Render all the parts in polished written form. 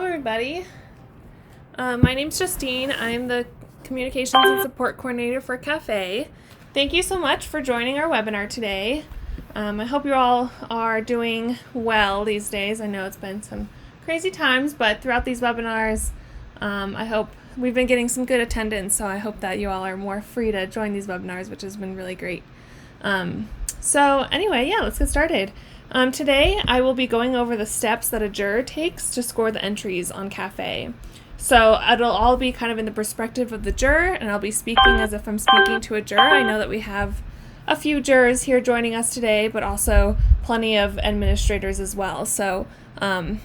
everybody. My name's Justine. I'm the Communications and Support Coordinator for CaFÉ. Thank you so much for joining our webinar today. I hope you all are doing well these days. I know it's been some crazy times, but throughout these webinars, I hope we've been getting some good attendance, so I hope that you all are more free to join these webinars, which has been really great. So anyway, let's get started. Today I will be going over the steps that a juror takes to score the entries on CaFÉ. So it'll all be kind of in the perspective of the juror, and I'll be speaking as if I'm speaking to a juror. I know that we have a few jurors here joining us today, but also plenty of administrators as well. So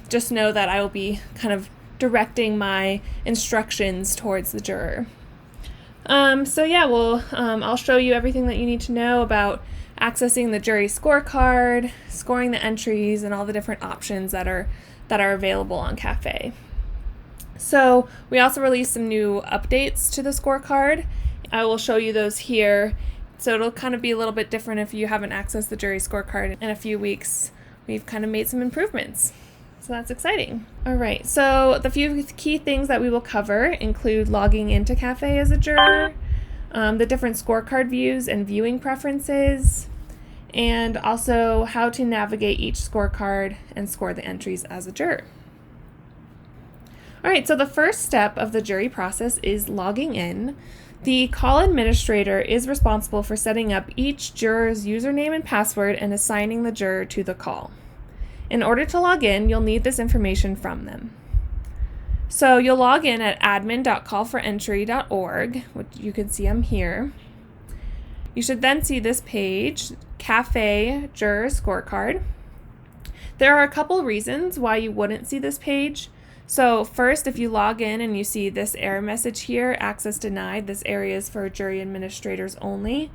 just know that I will be kind of directing my instructions towards the juror. I'll show you everything that you need to know about accessing the jury scorecard, scoring the entries, and all the different options that are available on CaFÉ. So we also released some new updates to the scorecard. I will show you those here. So it'll kind of be a little bit different if you haven't accessed the jury scorecard in a few weeks. We've kind of made some improvements. So that's exciting. All right, so the few key things that we will cover include logging into CaFÉ as a juror, the different scorecard views and viewing preferences, and also how to navigate each scorecard and score the entries as a juror. All right, so the first step of the jury process is logging in. The call administrator is responsible for setting up each juror's username and password and assigning the juror to the call. In order to log in, you'll need this information from them. So you'll log in at admin.callforentry.org, which you can see I'm here. You should then see this page, CaFÉ Juror Scorecard. There are a couple reasons why you wouldn't see this page. So first, if you log in and you see this error message here, access denied, this area is for jury administrators only.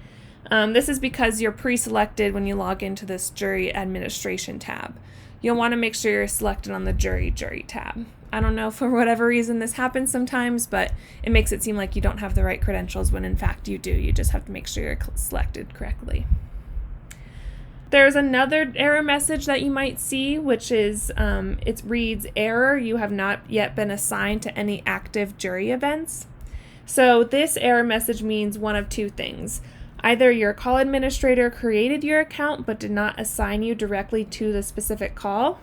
This is because you're pre-selected when you log into this jury administration tab. You'll want to make sure you're selected on the jury tab. I don't know for whatever reason this happens sometimes, but it makes it seem like you don't have the right credentials when in fact you do. You just have to make sure you're selected correctly. There's another error message that you might see, which is, it reads, error, you have not yet been assigned to any active jury events. So this error message means one of two things. Either your call administrator created your account but did not assign you directly to the specific call,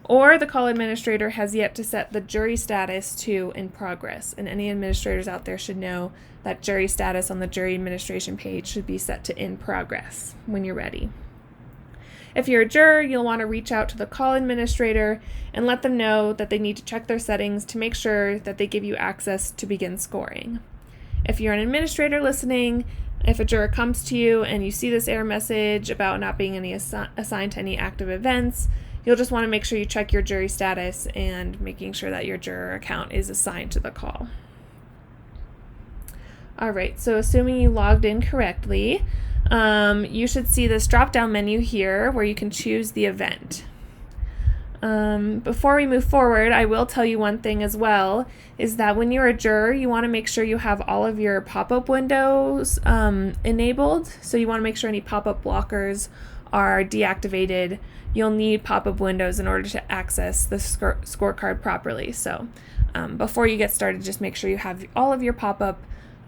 or the call administrator has yet to set the jury status to in progress. And any administrators out there should know that jury status on the jury administration page should be set to in progress when you're ready. If you're a juror, you'll want to reach out to the call administrator and let them know that they need to check their settings to make sure that they give you access to begin scoring. If you're an administrator listening, if a juror comes to you and you see this error message about not being assigned to any active events, you'll just want to make sure you check your jury status and making sure that your juror account is assigned to the call. All right, so assuming you logged in correctly, you should see this drop-down menu here where you can choose the event. Before we move forward, I will tell you one thing as well, is that when you're a juror, you want to make sure you have all of your pop-up windows enabled. So you want to make sure any pop-up blockers are deactivated. You'll need pop-up windows in order to access the scorecard properly. So before you get started, just make sure you have all of your pop-up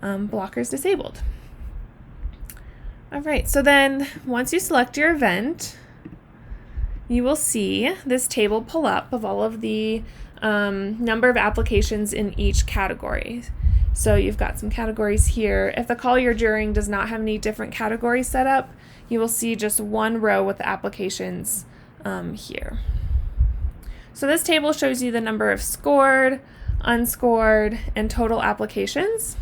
blockers disabled. All right, so then once you select your event, you will see this table pull up of all of the number of applications in each category. So you've got some categories here. If the call you're juring does not have any different categories set up, you will see just one row with the applications here. So this table shows you the number of scored, unscored, and total applications.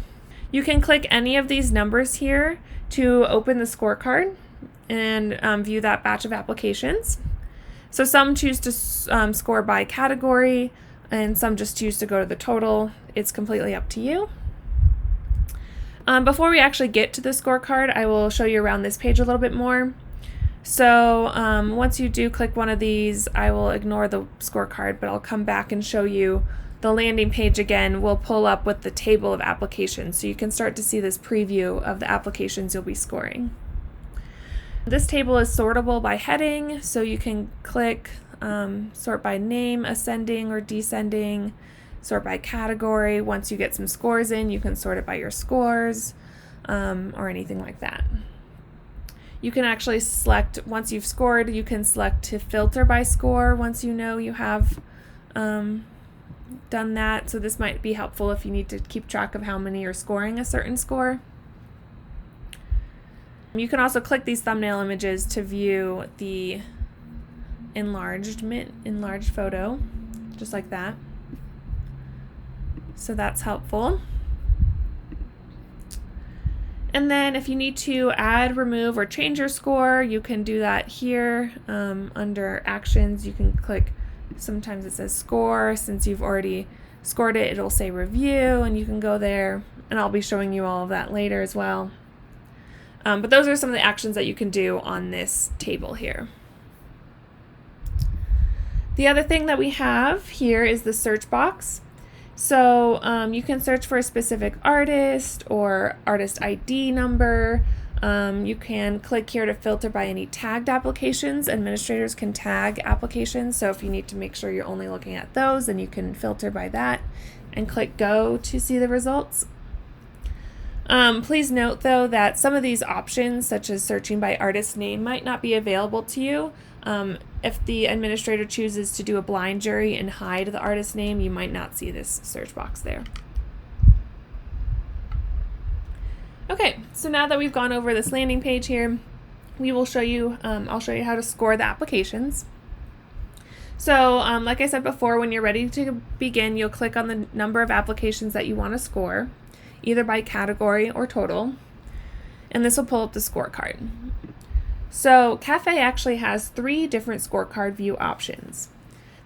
You can click any of these numbers here to open the scorecard and view that batch of applications. So some choose to score by category, and some just choose to go to the total. It's completely up to you. Before we actually get to the scorecard, I will show you around this page a little bit more. So once you do click one of these, I will ignore the scorecard, but I'll come back and show you the landing page again. Will pull up with the table of applications, so you can start to see this preview of the applications you'll be scoring. This table is sortable by heading, so you can click sort by name, ascending or descending, sort by category. Once you get some scores in, you can sort it by your scores, or anything like that. You can actually select, once you've scored, you can select to filter by score once you know you have done that. So this might be helpful if you need to keep track of how many are scoring a certain score. You can also click these thumbnail images to view the enlarged photo, just like that. So that's helpful. And then if you need to add, remove, or change your score, you can do that here. Under actions, you can click, sometimes it says score. Since you've already scored it, it'll say review, and you can go there, and I'll be showing you all of that later as well. But those are some of the actions that you can do on this table here. The other thing that we have here is the search box. So you can search for a specific artist or artist ID number. You can click here to filter by any tagged applications. Administrators can tag applications, so if you need to make sure you're only looking at those, then you can filter by that and click go to see the results. Please note though that some of these options, such as searching by artist name, might not be available to you. If the administrator chooses to do a blind jury and hide the artist name, you might not see this search box there. Okay, so now that we've gone over this landing page here, we will show you, I'll show you how to score the applications. So like I said before, when you're ready to begin, you'll click on the number of applications that you want to score, either by category or total, and this will pull up the scorecard. So CaFÉ actually has 3 different scorecard view options.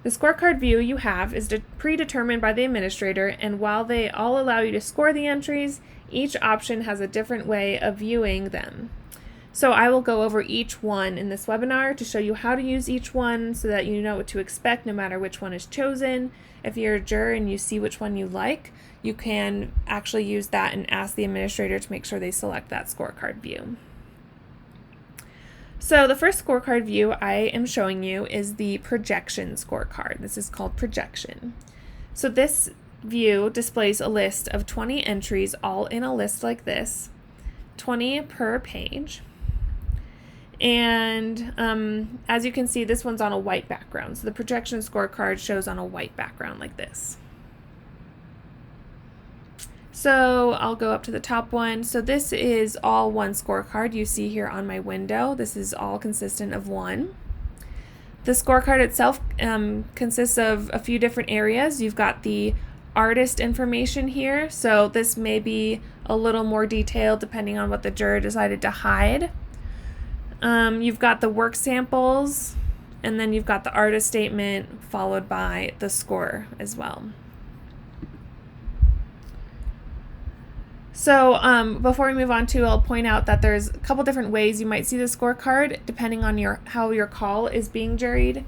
The scorecard view you have is predetermined by the administrator, and while they all allow you to score the entries, each option has a different way of viewing them. So I will go over each one in this webinar to show you how to use each one so that you know what to expect no matter which one is chosen. If you're a juror and you see which one you like, you can actually use that and ask the administrator to make sure they select that scorecard view. So the first scorecard view I am showing you is the projection scorecard. This is called projection. So this view displays a list of 20 entries all in a list like this, 20 per page. And as you can see, this one's on a white background. So the projection scorecard shows on a white background like this. So I'll go up to the top one. So this is all one scorecard you see here on my window. This is all consistent of one. The scorecard itself consists of a few different areas. You've got the artist information here. So this may be a little more detailed depending on what the juror decided to hide. You've got the work samples, and then you've got the artist statement followed by the score as well. So before we move on to, I'll point out that there's a couple different ways you might see the scorecard depending on how your call is being juried.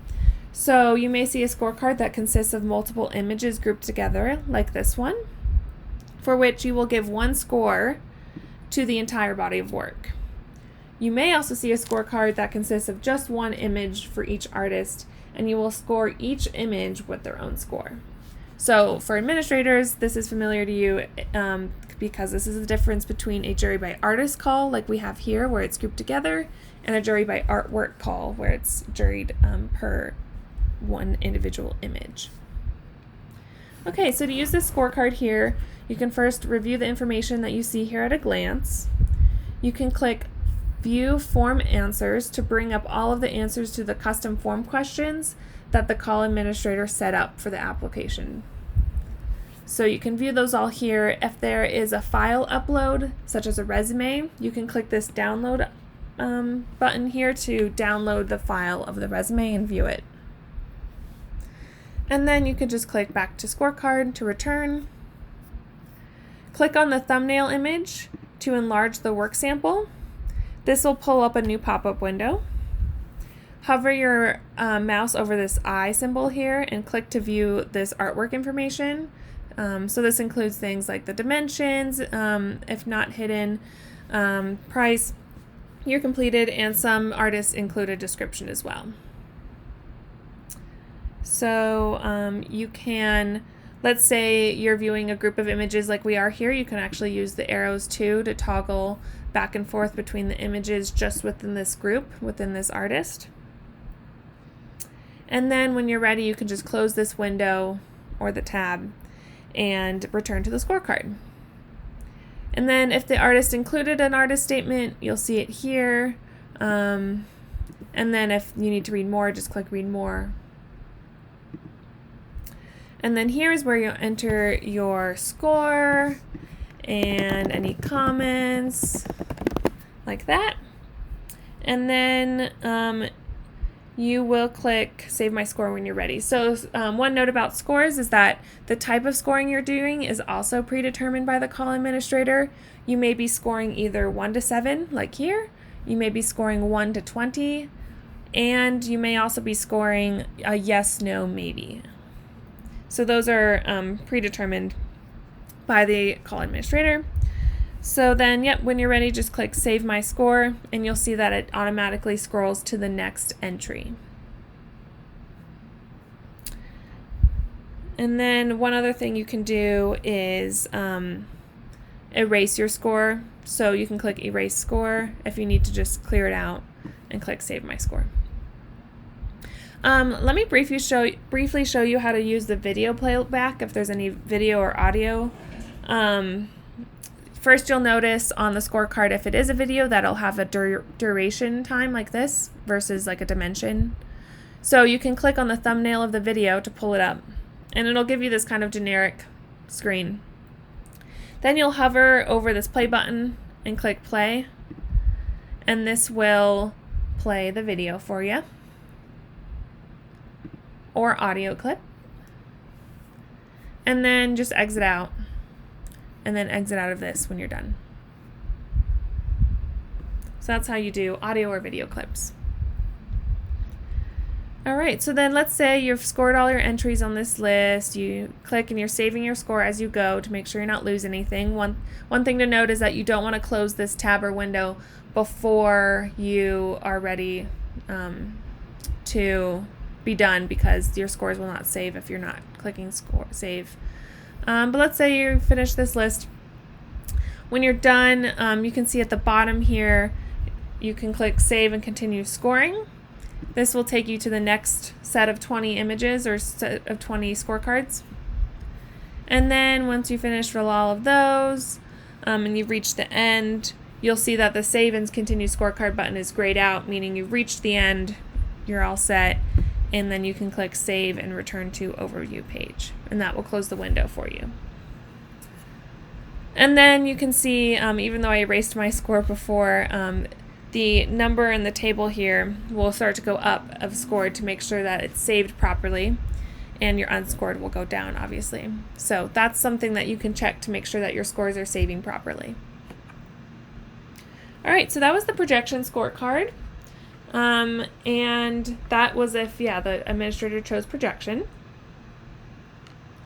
So you may see a scorecard that consists of multiple images grouped together, like this one, for which you will give one score to the entire body of work. You may also see a scorecard that consists of just one image for each artist, and you will score each image with their own score. So for administrators, this is familiar to you because this is the difference between a jury by artist call, like we have here, where it's grouped together, and a jury by artwork call, where it's juried per one individual image. Okay, so to use this scorecard here, you can first review the information that you see here at a glance. You can click View Form Answers to bring up all of the answers to the custom form questions that the call administrator set up for the application. So you can view those all here. If there is a file upload, such as a resume, you can click this download button here to download the file of the resume and view it. And then you can just click back to scorecard to return. Click on the thumbnail image to enlarge the work sample. This will pull up a new pop-up window. Hover your mouse over this eye symbol here and click to view this artwork information. So this includes things like the dimensions, if not hidden, price, year completed, and some artists include a description as well. So you can, let's say you're viewing a group of images like we are here, you can actually use the arrows too to toggle back and forth between the images just within this group, within this artist. And then when you're ready, you can just close this window or the tab and return to the scorecard. And then if the artist included an artist statement, you'll see it here. And then if you need to read more, just click read more. And then here is where you enter your score and any comments like that. And then you will click Save My Score when you're ready. So one note about scores is that the type of scoring you're doing is also predetermined by the call administrator. You may be scoring either 1 to 7, like here. You may be scoring 1 to 20. And you may also be scoring a yes, no, maybe. So those are predetermined by the call administrator. So then, yep, when you're ready, just click Save My Score, and you'll see that it automatically scrolls to the next entry. And then one other thing you can do is erase your score. So you can click Erase Score if you need to just clear it out, and click Save My Score. Let me briefly show you how to use the video playback if there's any video or audio. First, you'll notice on the scorecard, if it is a video, that'll have a duration time like this versus like a dimension. So you can click on the thumbnail of the video to pull it up, and it'll give you this kind of generic screen. Then you'll hover over this play button and click play, and this will play the video for you, or audio clip. And then just exit out, and then exit out of this when you're done. So that's how you do audio or video clips. All right, so then let's say you've scored all your entries on this list. You click and you're saving your score as you go to make sure you're not losing anything. One thing to note is that you don't want to close this tab or window before you are ready to be done, because your scores will not save if you're not clicking save. But let's say you finish this list. When you're done, you can see at the bottom here, you can click Save and Continue Scoring. This will take you to the next set of 20 images or set of 20 scorecards. And then once you finish with all of those, and you've reached the end, you'll see that the Save and Continue Scorecard button is grayed out, meaning you've reached the end, you're all set. And then you can click Save and Return to Overview page, and that will close the window for you. And then you can see, even though I erased my score before, the number in the table here will start to go up of scored to make sure that it's saved properly, and your unscored will go down, obviously. So that's something that you can check to make sure that your scores are saving properly. All right, so that was the projection scorecard. And that was if, the administrator chose projection.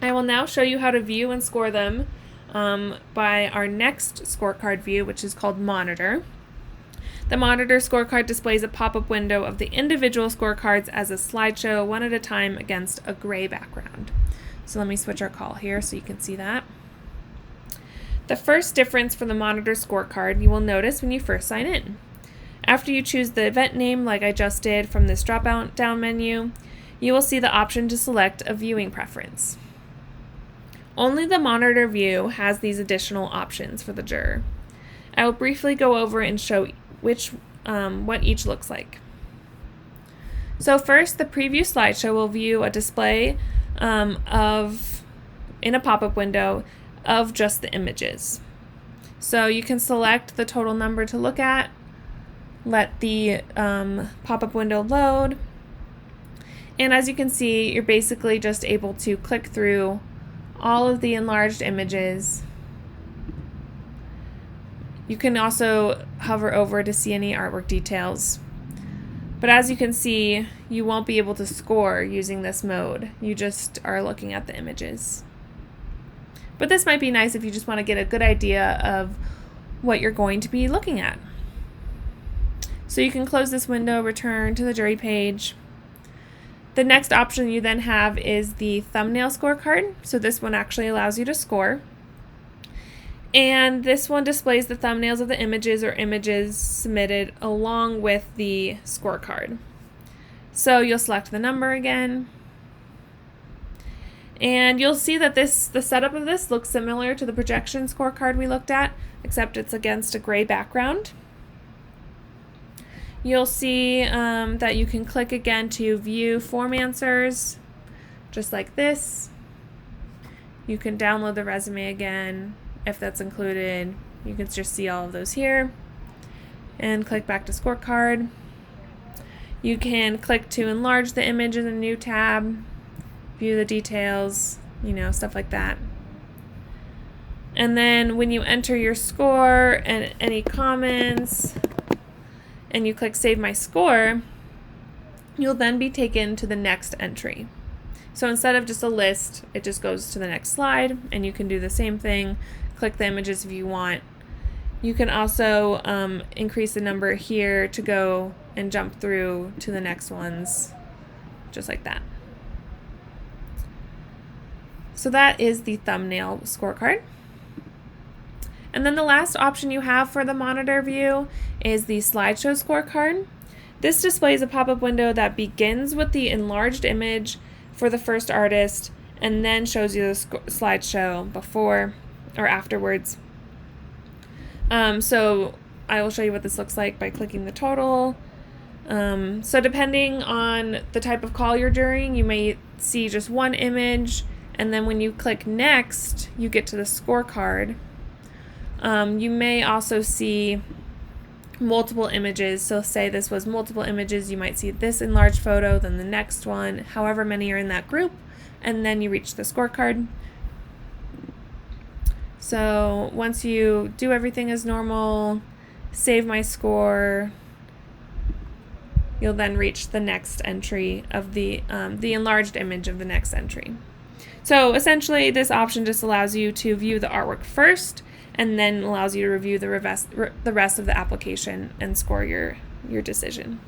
I will now show you how to view and score them by our next scorecard view, which is called Monitor. The Monitor scorecard displays a pop-up window of the individual scorecards as a slideshow, one at a time against a gray background. So let me switch our call here so you can see that. The first difference for the Monitor scorecard you will notice when you first sign in. After you choose the event name, like I just did from this drop-down menu, you will see the option to select a viewing preference. Only the Monitor view has these additional options for the juror. I will briefly go over and show what each looks like. So first, the preview slideshow will view a display in a pop-up window of just the images. So you can select the total number to look at, let the pop-up window load, and as you can see, you're basically just able to click through all of the enlarged images. You can also hover over to see any artwork details, but as you can see, you won't be able to score using this mode. You just are looking at the images. But this might be nice if you just want to get a good idea of what you're going to be looking at. So you can close this window, return to the jury page. The next option you then have is the thumbnail scorecard. So this one actually allows you to score. And this one displays the thumbnails of the images or images submitted along with the scorecard. So you'll select the number again. And you'll see that the setup of this looks similar to the projection scorecard we looked at, except it's against a gray background. You'll see that you can click again to view form answers, just like this. You can download the resume again if that's included. You can just see all of those here. And click back to scorecard. You can click to enlarge the image in a new tab, view the details, stuff like that. And then when you enter your score and any comments, and you click Save My Score, you'll then be taken to the next entry. So instead of just a list, it just goes to the next slide, and you can do the same thing. Click the images if you want. You can also increase the number here to go and jump through to the next ones, just like that. So that is the thumbnail scorecard. And then the last option you have for the monitor view is the slideshow scorecard. This displays a pop-up window that begins with the enlarged image for the first artist and then shows you the slideshow before or afterwards. So I will show you what this looks like by clicking the total. So depending on the type of call you're doing, you may see just one image, and then when you click next, you get to the scorecard. You may also see multiple images. So say this was multiple images, you might see this enlarged photo, then the next one, however many are in that group, and then you reach the scorecard. So once you do everything as normal, save my score, you'll then reach the next entry of the enlarged image of the next entry. So essentially this option just allows you to view the artwork first, and then allows you to review the rest of the application and score your decision.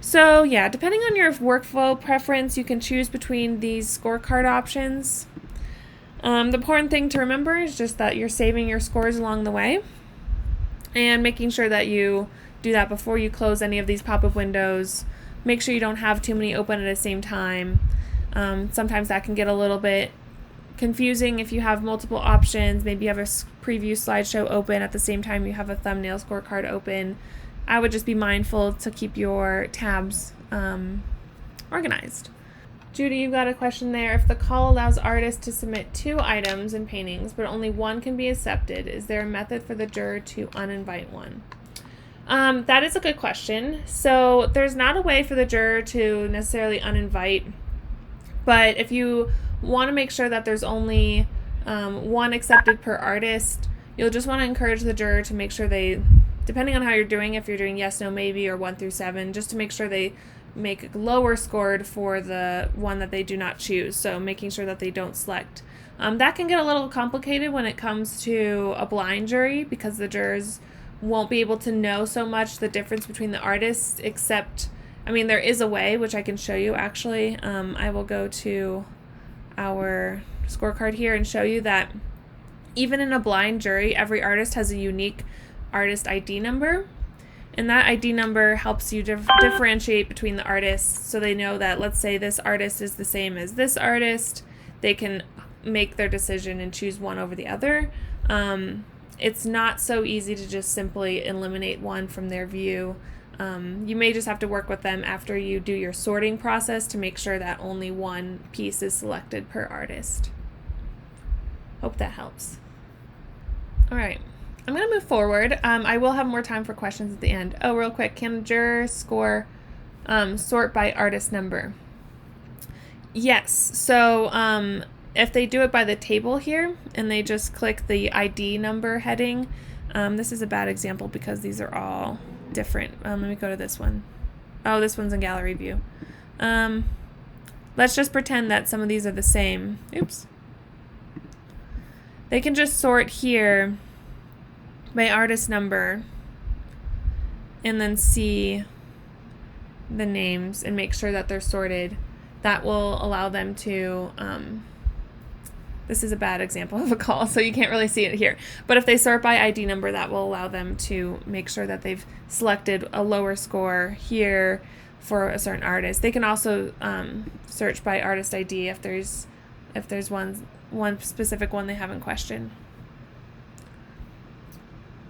So yeah, depending on your workflow preference, you can choose between these scorecard options. The important thing to remember is just that you're saving your scores along the way and making sure that you do that before you close any of these pop-up windows. Make sure you don't have too many open at the same time. Sometimes that can get a little bit confusing if you have multiple options. Maybe you have a preview slideshow open at the same time you have a thumbnail scorecard open. I would just be mindful to keep your tabs organized. Judy, you've got a question there. If the call allows artists to submit 2 items and paintings, but only one can be accepted, is there a method for the juror to uninvite one? That is a good question. So there's not a way for the juror to necessarily uninvite, but if you want to make sure that there's only one accepted per artist, you'll just want to encourage the juror to make sure they, depending on how you're doing, if you're doing yes, no, maybe, or 1 through 7, just to make sure they make lower scored for the one that they do not choose. So making sure that they don't select. That can get a little complicated when it comes to a blind jury, because the jurors won't be able to know so much the difference between the artists, except, there is a way, which I can show you actually. I will go to our scorecard here and show you that even in a blind jury, every artist has a unique artist ID number, and that ID number helps you differentiate between the artists, so they know that, let's say this artist is the same as this artist, they can make their decision and choose one over the other. It's not so easy to just simply eliminate one from their view. You may just have to work with them after you do your sorting process to make sure that only one piece is selected per artist. Hope that helps. All right, I'm going to move forward. I will have more time for questions at the end. Oh, real quick, can jurors score sort by artist number? Yes, so if they do it by the table here and they just click the ID number heading, this is a bad example because these are all different. Let me go to this one. Oh, this one's in gallery view. Let's just pretend that some of these are the same. Oops. They can just sort here by artist number and then see the names and make sure that they're sorted. That will allow them to, this is a bad example of a call, so you can't really see it here. But if they sort by ID number, that will allow them to make sure that they've selected a lower score here for a certain artist. They can also search by artist ID if there's one specific one they haven't questioned.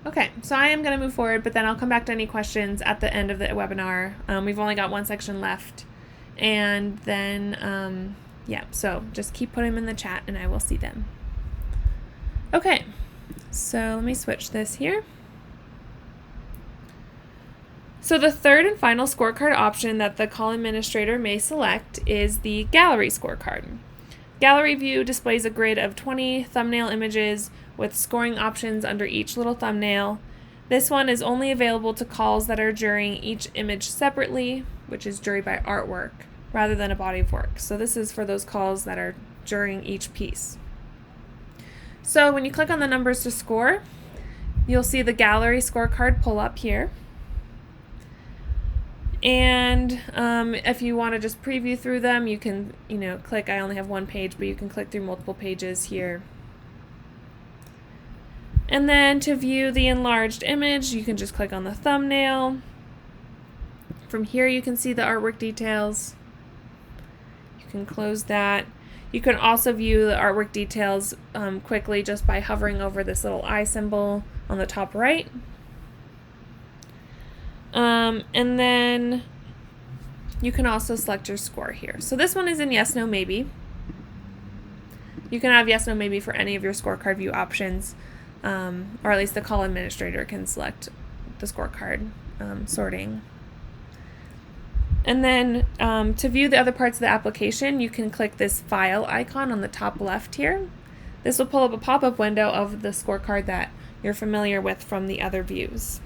Okay, so I am going to move forward, but then I'll come back to any questions at the end of the webinar. We've only got one section left. And then, yeah, so just keep putting them in the chat and I will see them. Okay, so let me switch this here. So the third and final scorecard option that the call administrator may select is the gallery scorecard. Gallery view displays a grid of 20 thumbnail images with scoring options under each little thumbnail. This one is only available to calls that are jurying each image separately, which is jury by artwork, rather than a body of work. So this is for those calls that are jurying each piece. So when you click on the numbers to score, you'll see the gallery scorecard pull up here. And if you want to just preview through them, you can, click, I only have one page, but you can click through multiple pages here. And then to view the enlarged image, you can just click on the thumbnail. From here, you can see the artwork details. You can close that. You can also view the artwork details quickly just by hovering over this little eye symbol on the top right. And then you can also select your score here. So this one is in yes, no, maybe. You can have yes, no, maybe for any of your scorecard view options, or at least the call administrator can select the scorecard sorting. And then to view the other parts of the application, you can click this file icon on the top left here. This will pull up a pop-up window of the scorecard that you're familiar with from the other views.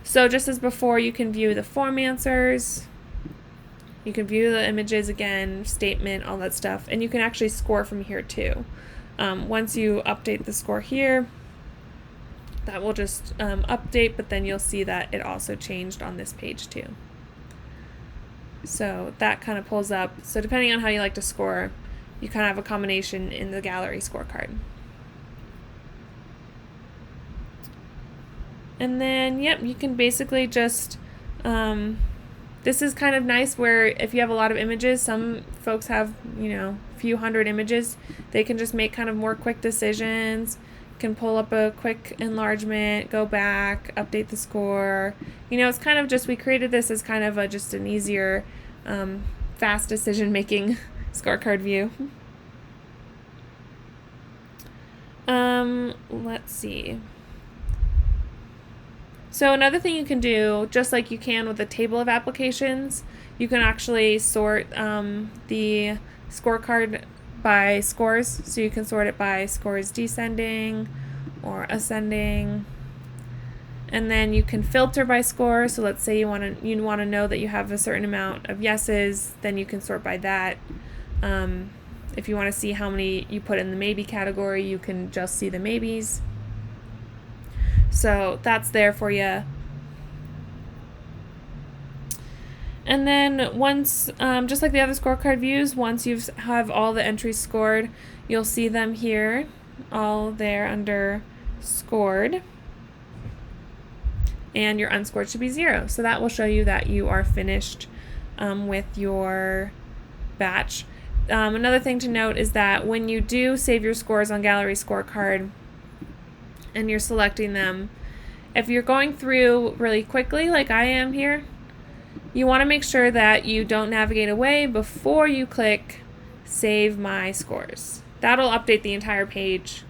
So just as before, you can view the form answers, you can view the images again, statement, all that stuff, and you can actually score from here too. Once you update the score here, that will just update, but then you'll see that it also changed on this page too. So that kind of pulls up. So depending on how you like to score, you kind of have a combination in the gallery scorecard. And then, yep, you can basically just, this is kind of nice where if you have a lot of images, some folks have, a few hundred images, they can just make kind of more quick decisions, can pull up a quick enlargement, go back, update the score. It's kind of just, we created this as kind of just an easier, fast decision-making scorecard view. Let's see. So another thing you can do, just like you can with a table of applications, you can actually sort the scorecard by scores. So you can sort it by scores descending or ascending. And then you can filter by score. So let's say you want to know that you have a certain amount of yeses, then you can sort by that. If you want to see how many you put in the maybe category, you can just see the maybes. So that's there for you. And then once, just like the other scorecard views, once you have all the entries scored, you'll see them here, all there under scored. And your unscored should be 0. So that will show you that you are finished with your batch. Another thing to note is that when you do save your scores on Gallery Scorecard, and you're selecting them, if you're going through really quickly like I am here, you want to make sure that you don't navigate away before you click Save My Scores. That'll update the entire page,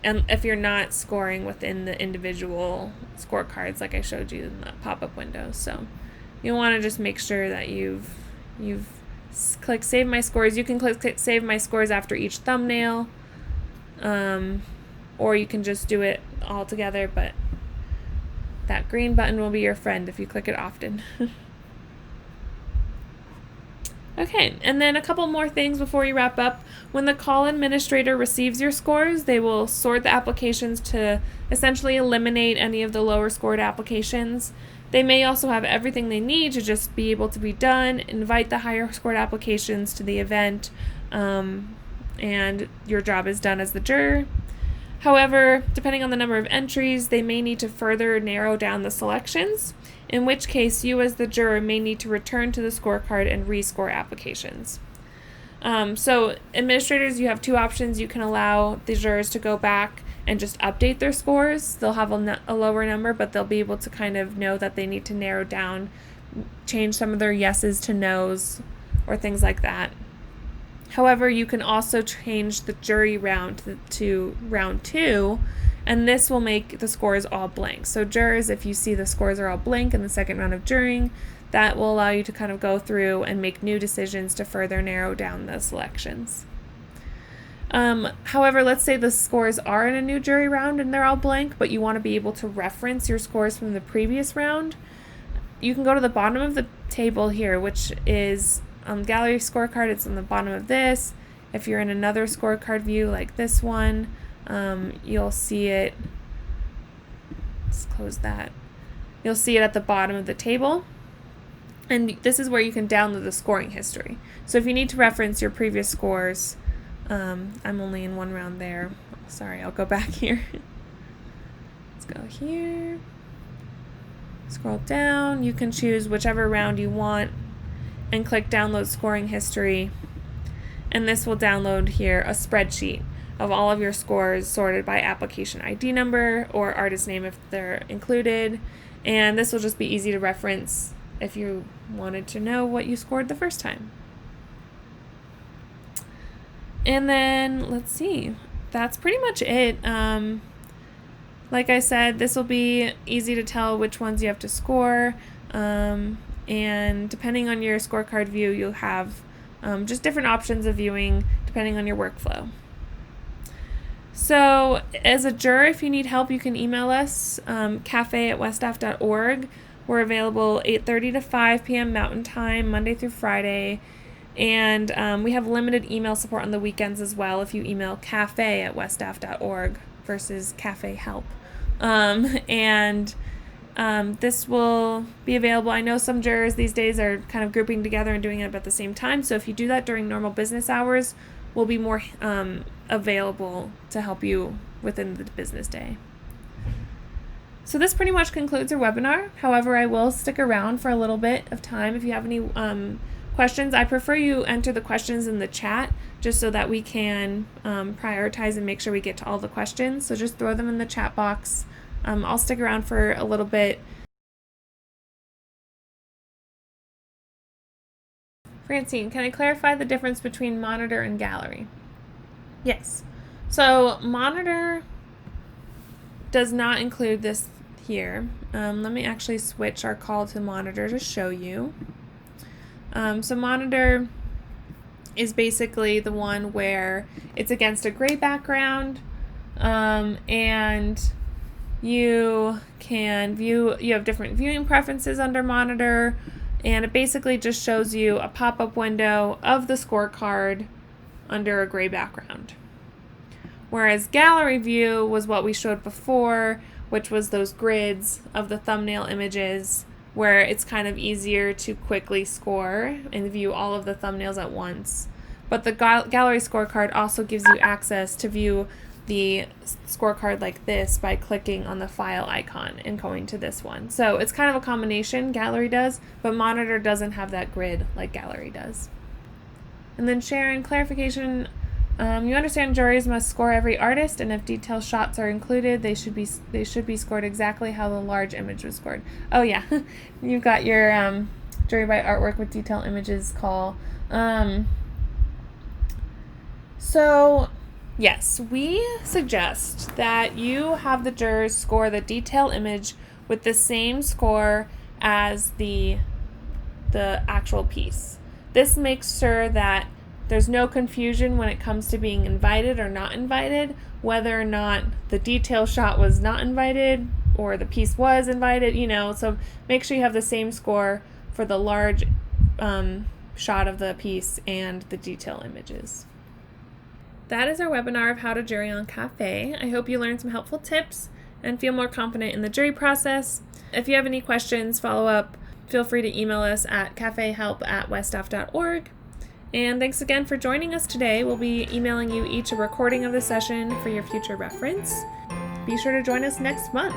and if you're not scoring within the individual scorecards like I showed you in the pop-up window. So you want to just make sure that you've clicked Save My Scores. You can click Save My Scores after each thumbnail, or you can just do it all together, but that green button will be your friend if you click it often. Okay, and then a couple more things before you wrap up. When the call administrator receives your scores, they will sort the applications to essentially eliminate any of the lower scored applications. They may also have everything they need to just be able to be done, invite the higher scored applications to the event, and your job is done as the juror. However, depending on the number of entries, they may need to further narrow down the selections, in which case you as the juror may need to return to the scorecard and rescore applications. So administrators, you have two options. You can allow the jurors to go back and just update their scores. They'll have a lower number, but they'll be able to kind of know that they need to narrow down, change some of their yeses to nos, or things like that. However, you can also change the jury round to round 2, and this will make the scores all blank. So jurors, if you see the scores are all blank in the second round of jurying, that will allow you to kind of go through and make new decisions to further narrow down the selections. However, let's say the scores are in a new jury round and they're all blank, but you want to be able to reference your scores from the previous round. You can go to the bottom of the table here, which is gallery scorecard. It's on the bottom of this. If you're in another scorecard view like this one, you'll see it. Let's close that. You'll see it at the bottom of the table. And this is where you can download the scoring history. So if you need to reference your previous scores, I'm only in one round there. Sorry, I'll go back here. Let's go here. Scroll down. You can choose whichever round you want and click download scoring history. And this will download here a spreadsheet of all of your scores sorted by application ID number or artist name if they're included. And this will just be easy to reference if you wanted to know what you scored the first time. And then, let's see, that's pretty much it. Like I said, this will be easy to tell which ones you have to score. And depending on your scorecard view, you'll have just different options of viewing depending on your workflow. So as a juror, if you need help, you can email us, cafe@westaff.org. We're available 8:30 to 5 p.m. Mountain Time, Monday through Friday. And we have limited email support on the weekends as well if you email cafe@westaff.org versus cafe help. This will be available. I know some jurors these days are kind of grouping together and doing it at the same time. So if you do that during normal business hours, we'll be more available to help you within the business day. So this pretty much concludes our webinar. However, I will stick around for a little bit of time if you have any questions. I prefer you enter the questions in the chat just so that we can prioritize and make sure we get to all the questions. So just throw them in the chat box. I'll stick around for a little bit. Francine, can I clarify the difference between monitor and gallery? Yes. So monitor does not include this here. Let me actually switch our call to monitor to show you. So monitor is basically the one where it's against a gray background, and you can view, you have different viewing preferences under monitor, and it basically just shows you a pop-up window of the scorecard under a gray background. Whereas gallery view was what we showed before, which was those grids of the thumbnail images where it's kind of easier to quickly score and view all of the thumbnails at once. But the gallery scorecard also gives you access to view the scorecard like this by clicking on the file icon and going to this one. So it's kind of a combination, gallery does, but monitor doesn't have that grid like gallery does. And then Sharon, clarification. You understand juries must score every artist, and if detail shots are included, they should be scored exactly how the large image was scored. Oh yeah, you've got your jury by artwork with detail images call. So yes, we suggest that you have the jurors score the detail image with the same score as the actual piece. This makes sure that there's no confusion when it comes to being invited or not invited, whether or not the detail shot was not invited or the piece was invited, so make sure you have the same score for the large shot of the piece and the detail images. That is our webinar of how to jury on CaFÉ. I hope you learned some helpful tips and feel more confident in the jury process. If you have any questions, follow up, feel free to email us at cafehelp@westaf.org. And thanks again for joining us today. We'll be emailing you each a recording of the session for your future reference. Be sure to join us next month.